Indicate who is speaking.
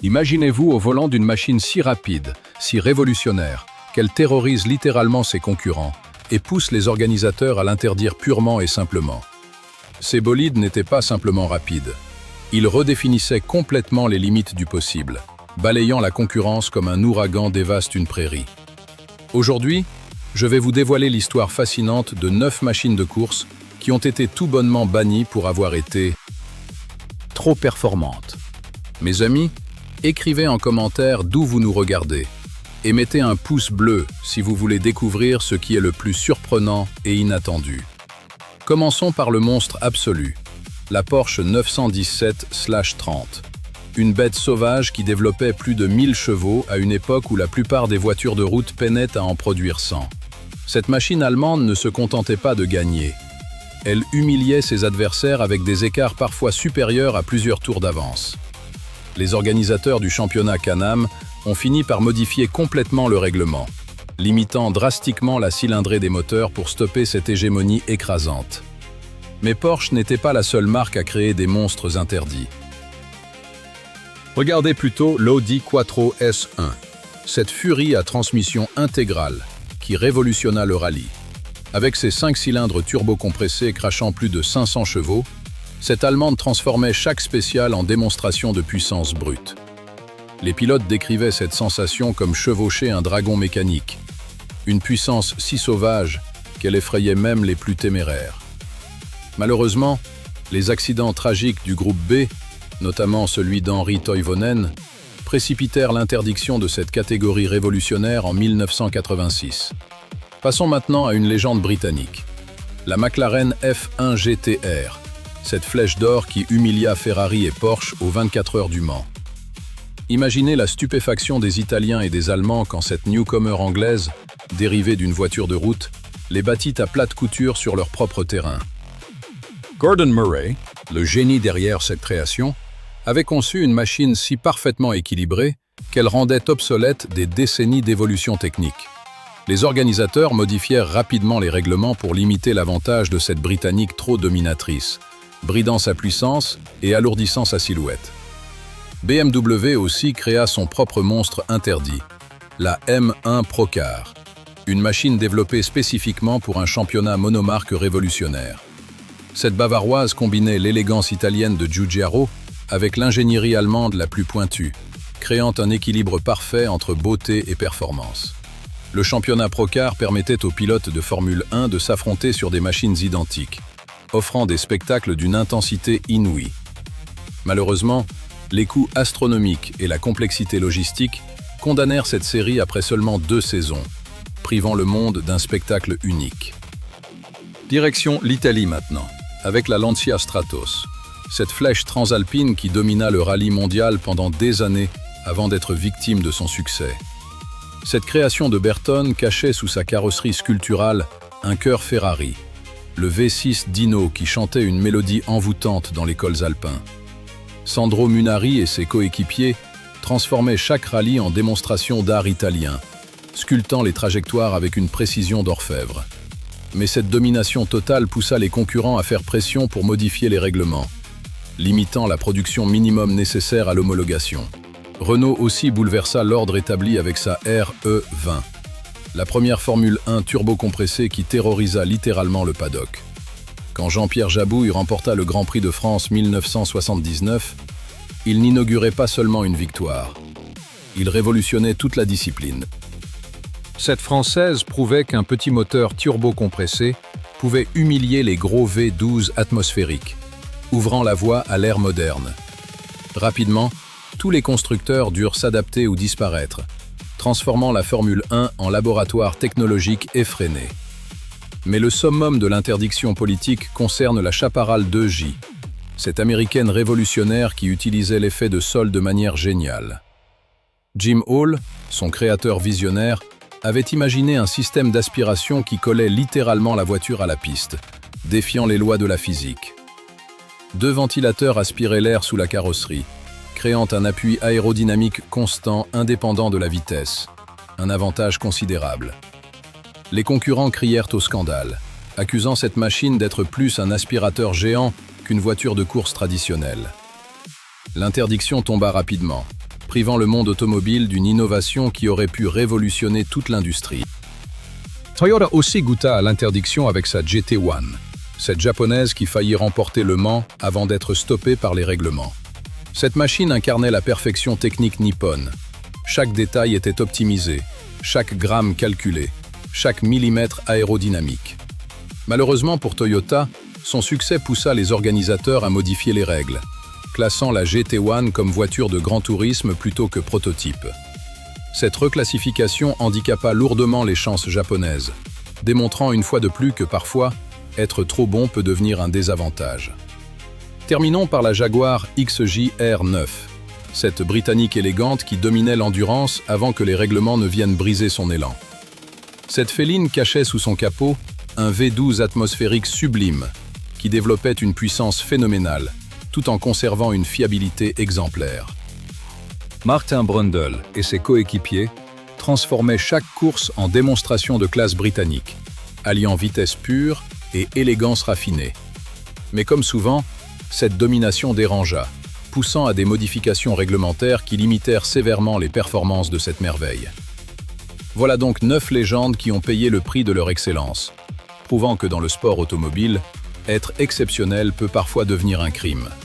Speaker 1: Imaginez-vous au volant d'une machine si rapide, si révolutionnaire, qu'elle terrorise littéralement ses concurrents et pousse les organisateurs à l'interdire purement et simplement. Ces bolides n'étaient pas simplement rapides. Ils redéfinissaient complètement les limites du possible, balayant la concurrence comme un ouragan dévaste une prairie. Aujourd'hui, je vais vous dévoiler l'histoire fascinante de 9 machines de course qui ont été tout bonnement bannies pour avoir été trop performantes. Mes amis, écrivez en commentaire d'où vous nous regardez et mettez un pouce bleu si vous voulez découvrir ce qui est le plus surprenant et inattendu. Commençons par le monstre absolu, la Porsche 917/30. Une bête sauvage qui développait plus de 1000 chevaux à une époque où la plupart des voitures de route peinaient à en produire 100. Cette machine allemande ne se contentait pas de gagner. Elle humiliait ses adversaires avec des écarts parfois supérieurs à plusieurs tours d'avance. Les organisateurs du championnat Can-Am ont fini par modifier complètement le règlement, limitant drastiquement la cylindrée des moteurs pour stopper cette hégémonie écrasante. Mais Porsche n'était pas la seule marque à créer des monstres interdits. Regardez plutôt l'Audi Quattro S1, cette furie à transmission intégrale qui révolutionna le rallye. Avec ses 5 cylindres turbocompressés crachant plus de 500 chevaux, cette Allemande transformait chaque spécial en démonstration de puissance brute. Les pilotes décrivaient cette sensation comme chevaucher un dragon mécanique, une puissance si sauvage qu'elle effrayait même les plus téméraires. Malheureusement, les accidents tragiques du groupe B, notamment celui d'Henri Toivonen, précipitèrent l'interdiction de cette catégorie révolutionnaire en 1986. Passons maintenant à une légende britannique, la McLaren F1 GT-R, cette flèche d'or qui humilia Ferrari et Porsche aux 24 heures du Mans. Imaginez la stupéfaction des Italiens et des Allemands quand cette newcomer anglaise, dérivée d'une voiture de route, les battit à plate couture sur leur propre terrain. Gordon Murray, le génie derrière cette création, avait conçu une machine si parfaitement équilibrée qu'elle rendait obsolète des décennies d'évolution technique. Les organisateurs modifièrent rapidement les règlements pour limiter l'avantage de cette Britannique trop dominatrice, bridant sa puissance et alourdissant sa silhouette. BMW aussi créa son propre monstre interdit, la M1 Procar, une machine développée spécifiquement pour un championnat monomarque révolutionnaire. Cette bavaroise combinait l'élégance italienne de Giugiaro avec l'ingénierie allemande la plus pointue, créant un équilibre parfait entre beauté et performance. Le championnat Procar permettait aux pilotes de Formule 1 de s'affronter sur des machines identiques, offrant des spectacles d'une intensité inouïe. Malheureusement, les coûts astronomiques et la complexité logistique condamnèrent cette série après seulement 2 saisons, privant le monde d'un spectacle unique. Direction l'Italie maintenant, avec la Lancia Stratos, cette flèche transalpine qui domina le rallye mondial pendant des années avant d'être victime de son succès. Cette création de Bertone cachait sous sa carrosserie sculpturale un cœur Ferrari, le V6 Dino qui chantait une mélodie envoûtante dans les cols alpins. Sandro Munari et ses coéquipiers transformaient chaque rallye en démonstration d'art italien, sculptant les trajectoires avec une précision d'orfèvre. Mais cette domination totale poussa les concurrents à faire pression pour modifier les règlements, limitant la production minimum nécessaire à l'homologation. Renault aussi bouleversa l'ordre établi avec sa RE20, la première Formule 1 turbocompressée qui terrorisa littéralement le paddock. Quand Jean-Pierre Jabouille remporta le Grand Prix de France 1979, il n'inaugurait pas seulement une victoire, il révolutionnait toute la discipline. Cette Française prouvait qu'un petit moteur turbocompressé pouvait humilier les gros V12 atmosphériques, ouvrant la voie à l'ère moderne. Rapidement, tous les constructeurs durent s'adapter ou disparaître, transformant la Formule 1 en laboratoire technologique effréné. Mais le summum de l'interdiction politique concerne la Chaparral 2J, cette américaine révolutionnaire qui utilisait l'effet de sol de manière géniale. Jim Hall, son créateur visionnaire, avait imaginé un système d'aspiration qui collait littéralement la voiture à la piste, défiant les lois de la physique. 2 ventilateurs aspiraient l'air sous la carrosserie, créant un appui aérodynamique constant indépendant de la vitesse, un avantage considérable. Les concurrents crièrent au scandale, accusant cette machine d'être plus un aspirateur géant qu'une voiture de course traditionnelle. L'interdiction tomba rapidement, privant le monde automobile d'une innovation qui aurait pu révolutionner toute l'industrie. Toyota aussi goûta à l'interdiction avec sa GT1, cette japonaise qui faillit remporter Le Mans avant d'être stoppée par les règlements. Cette machine incarnait la perfection technique nippone. Chaque détail était optimisé, chaque gramme calculé, chaque millimètre aérodynamique. Malheureusement pour Toyota, son succès poussa les organisateurs à modifier les règles, classant la GT1 comme voiture de grand tourisme plutôt que prototype. Cette reclassification handicapa lourdement les chances japonaises, démontrant une fois de plus que parfois, être trop bon peut devenir un désavantage. Terminons par la Jaguar XJ-R9, cette Britannique élégante qui dominait l'endurance avant que les règlements ne viennent briser son élan. Cette féline cachait sous son capot un V12 atmosphérique sublime, qui développait une puissance phénoménale, tout en conservant une fiabilité exemplaire. Martin Brundle et ses coéquipiers transformaient chaque course en démonstration de classe britannique, alliant vitesse pure et élégance raffinée. Mais comme souvent, cette domination dérangea, poussant à des modifications réglementaires qui limitèrent sévèrement les performances de cette merveille. Voilà donc 9 légendes qui ont payé le prix de leur excellence, prouvant que dans le sport automobile, être exceptionnel peut parfois devenir un crime.